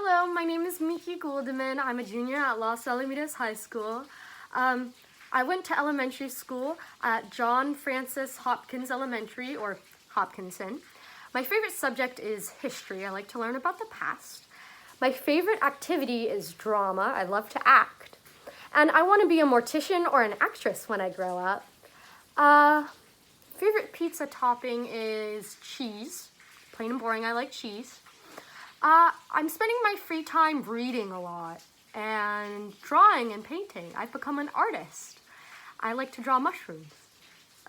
Hello, my name is Miki Gouldeman. I'm a junior at Los Alamitos High School. I went to elementary school at John Francis Hopkins Elementary, or Hopkinson. My favorite subject is history. I like to learn about the past. My favorite activity is drama. I love to act. And I want to be a mortician or an actress when I grow up. Favorite pizza topping is cheese. Plain and boring, I like cheese. I'm spending my free time reading a lot and drawing and painting. I've become an artist. I like to draw mushrooms.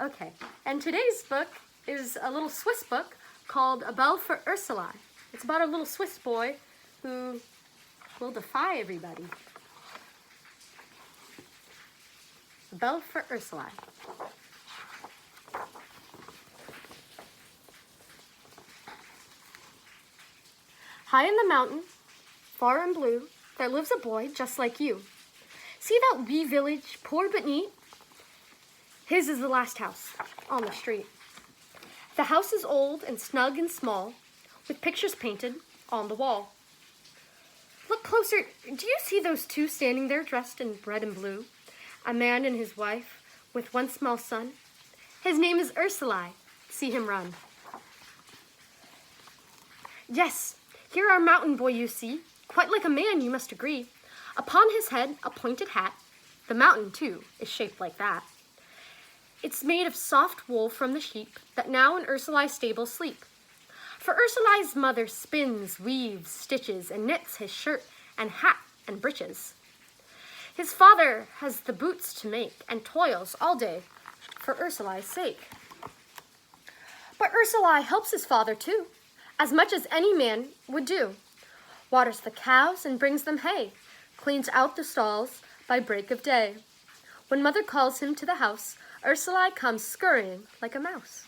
Okay, and today's book is a little Swiss book called A Bell for Ursli. It's about a little Swiss boy who will defy everybody. A Bell for Ursli. High in the mountain, far and blue, there lives a boy just like you. See that wee village, poor but neat? His is the last house on the street. The house is old and snug and small, with pictures painted on the wall. Look closer. Do you see those two standing there dressed in red and blue? A man and his wife with one small son. His name is Ursli. See him run. Yes. Here our mountain boy you see, quite like a man you must agree. Upon his head a pointed hat, the mountain too is shaped like that. It's made of soft wool from the sheep that now in Ursli's stable sleep. For Ursli's mother spins, weaves, stitches, and knits his shirt and hat and breeches. His father has the boots to make and toils all day for Ursli's sake. But Ursli helps his father too, as much as any man would do. Waters the cows and brings them hay, cleans out the stalls by break of day. When mother calls him to the house, Ursli comes scurrying like a mouse,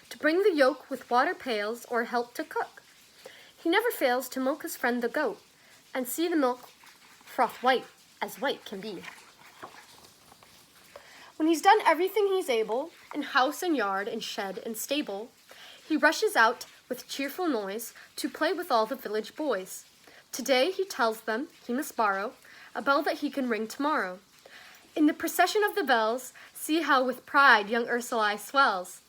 to bring the yoke with water pails or help to cook. He never fails to milk his friend the goat, and see the milk froth white as white can be. When he's done everything he's able, in house and yard and shed and stable, he rushes out with cheerful noise to play with all the village boys. Today he tells them he must borrow a bell that he can ring tomorrow. In the procession of the bells, see how with pride young Ursli swells.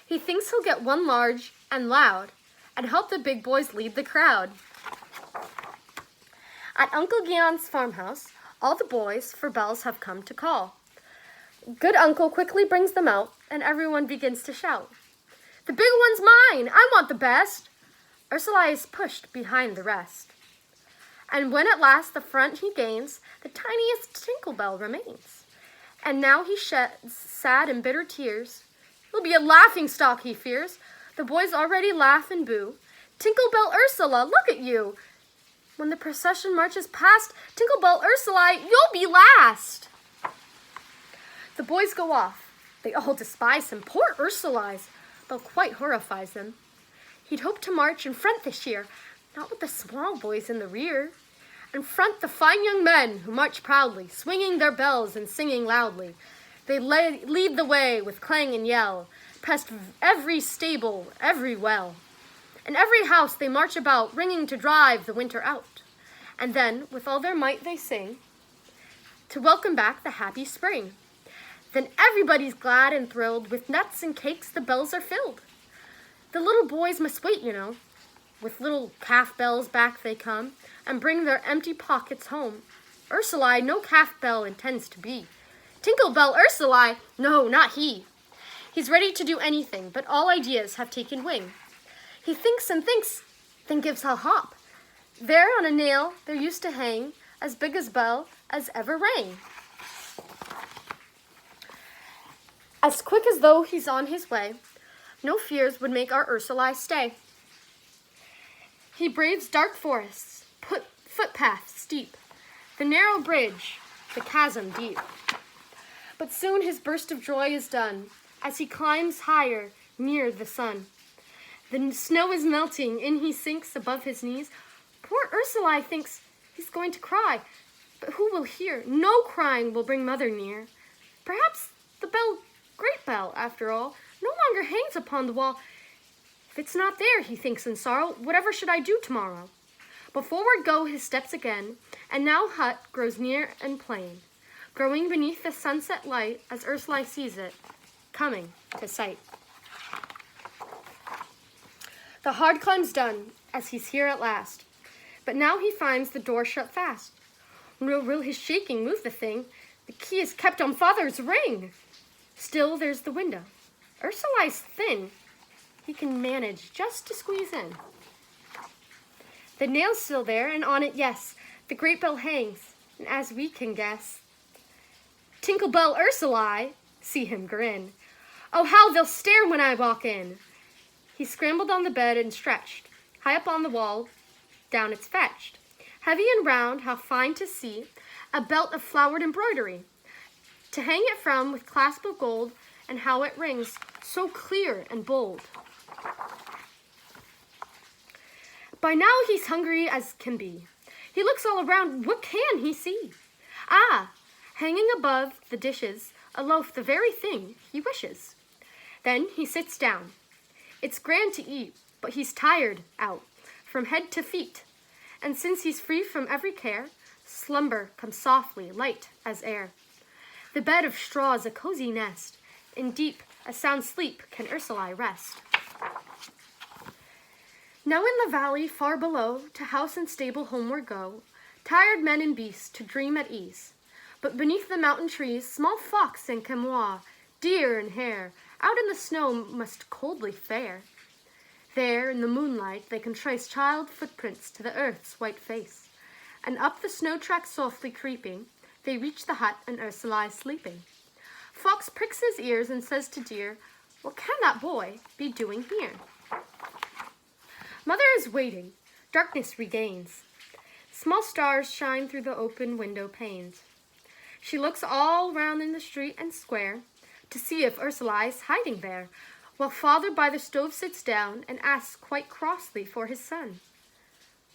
He thinks he'll get one large and loud and help the big boys lead the crowd. At Uncle Gion's farmhouse, all the boys for bells have come to call. Good uncle quickly brings them out and everyone begins to shout. The big one's mine! I want the best! Ursli is pushed behind the rest. And when at last the front he gains, the tiniest tinkle bell remains. And now he sheds sad and bitter tears. He'll be a laughing stock, he fears. The boys already laugh and boo. Tinkle bell Ursula, look at you! When the procession marches past, Tinkle bell Ursuli, you'll be last! The boys go off. They all despise him. Poor Ursuli's bell quite horrifies him. He'd hoped to march in front this year, not with the small boys in the rear. In front the fine young men who march proudly, swinging their bells and singing loudly. They lead the way with clang and yell, past every stable, every well. In every house they march about, ringing to drive the winter out. And then, with all their might they sing, to welcome back the happy spring. Then everybody's glad and thrilled, with nuts and cakes the bells are filled. The little boys must wait, you know. With little calf bells back they come, and bring their empty pockets home. Ursli no calf bell intends to be. Tinkle bell Ursli, no, not he. He's ready to do anything, but all ideas have taken wing. He thinks and thinks, then gives a hop. There on a nail there used to hang, as big a bell as ever rang. As quick as though he's on his way, no fears would make our Ursli stay. He braves dark forests, footpaths steep, the narrow bridge, the chasm deep. But soon his burst of joy is done, as he climbs higher near the sun. The snow is melting, in he sinks above his knees. Poor Ursli thinks he's going to cry, but who will hear? No crying will bring mother near. Perhaps the bell, great bell, after all, no longer hangs upon the wall. If it's not there, he thinks in sorrow, whatever should I do tomorrow? But forward go his steps again, and now hut grows near and plain, growing beneath the sunset light as Ursli sees it, coming to sight. The hard climb's done, as he's here at last, but now he finds the door shut fast. Nor will his shaking move the thing, the key is kept on father's ring. Still there's the window. Ursli's thin, he can manage just to squeeze in. The nail's still there, and on it, yes, the great bell hangs, and as we can guess, Tinkle Bell Ursli, see him grin. Oh, how they'll stare when I walk in. He scrambled on the bed and stretched, high up on the wall, down it's fetched. Heavy and round, how fine to see, a belt of flowered embroidery, to hang it from with clasp of gold, and how it rings so clear and bold. By now he's hungry as can be. He looks all around, what can he see? Ah, hanging above the dishes, a loaf, the very thing he wishes. Then he sits down. It's grand to eat, but he's tired out, from head to feet. And since he's free from every care, slumber comes softly, light as air. The bed of straw is a cozy nest. In deep, a sound sleep can Ursli rest. Now in the valley far below, to house and stable homeward go, tired men and beasts to dream at ease. But beneath the mountain trees, small fox and chamois, deer and hare, out in the snow must coldly fare. There, in the moonlight, they can trace child footprints to the earth's white face. And up the snow track softly creeping, they reach the hut and Ursli sleeping. Fox pricks his ears and says to deer, what can that boy be doing here? Mother is waiting. Darkness regains. Small stars shine through the open window panes. She looks all round in the street and square to see if Ursli's hiding there, while father by the stove sits down and asks quite crossly for his son.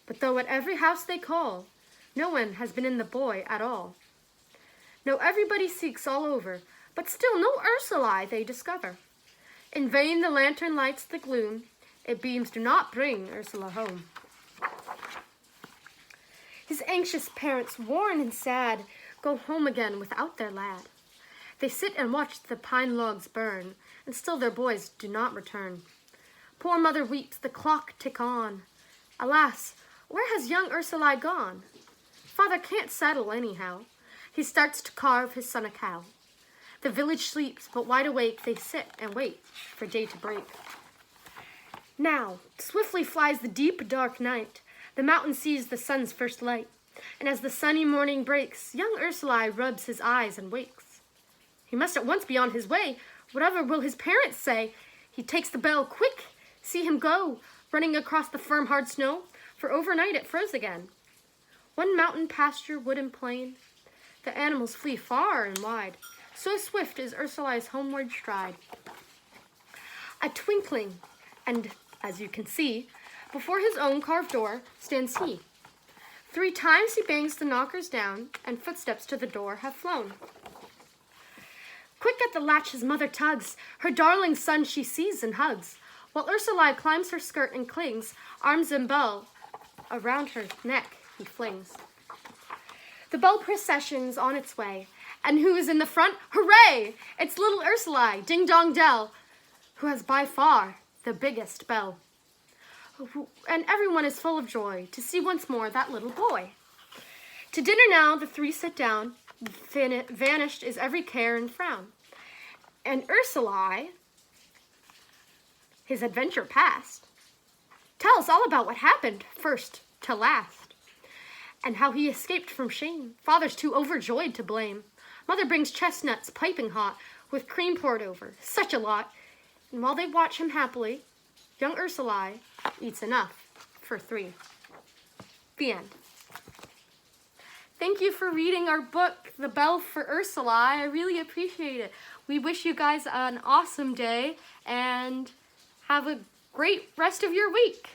But though at every house they call, no one has been in the boy at all. No, everybody seeks all over, but still no Ursli they discover. In vain the lantern lights the gloom, its beams do not bring Ursli home. His anxious parents, worn and sad, go home again without their lad. They sit and watch the pine logs burn, and still their boys do not return. Poor mother weeps, the clock tick on. Alas, where has young Ursli gone? Father can't settle anyhow. He starts to carve his son a cow. The village sleeps, but wide awake they sit and wait for day to break. Now, swiftly flies the deep dark night. The mountain sees the sun's first light. And as the sunny morning breaks, young Ursli rubs his eyes and wakes. He must at once be on his way. Whatever will his parents say? He takes the bell, quick, see him go, running across the firm hard snow, for overnight it froze again. One mountain pasture, wood and plain, the animals flee far and wide. So swift is Ursli's homeward stride. A twinkling, and as you can see, before his own carved door stands he. 3 times he bangs the knockers down, and footsteps to the door have flown. Quick at the latch his mother tugs, her darling son she sees and hugs, while Ursli climbs her skirt and clings, arms and bell around her neck he flings. The bell procession's on its way, and who is in the front? Hooray! It's little Ursli, Ding Dong Dell, who has by far the biggest bell. And everyone is full of joy to see once more that little boy. To dinner now the 3 sit down, vanished is every care and frown. And Ursli, his adventure past, tells all about what happened first to last, and how he escaped from shame. Father's too overjoyed to blame. Mother brings chestnuts piping hot, with cream poured over, such a lot. And while they watch him happily, young Ursli eats enough for 3. The end. Thank you for reading our book, The Bell for Ursli. I really appreciate it. We wish you guys an awesome day and have a great rest of your week.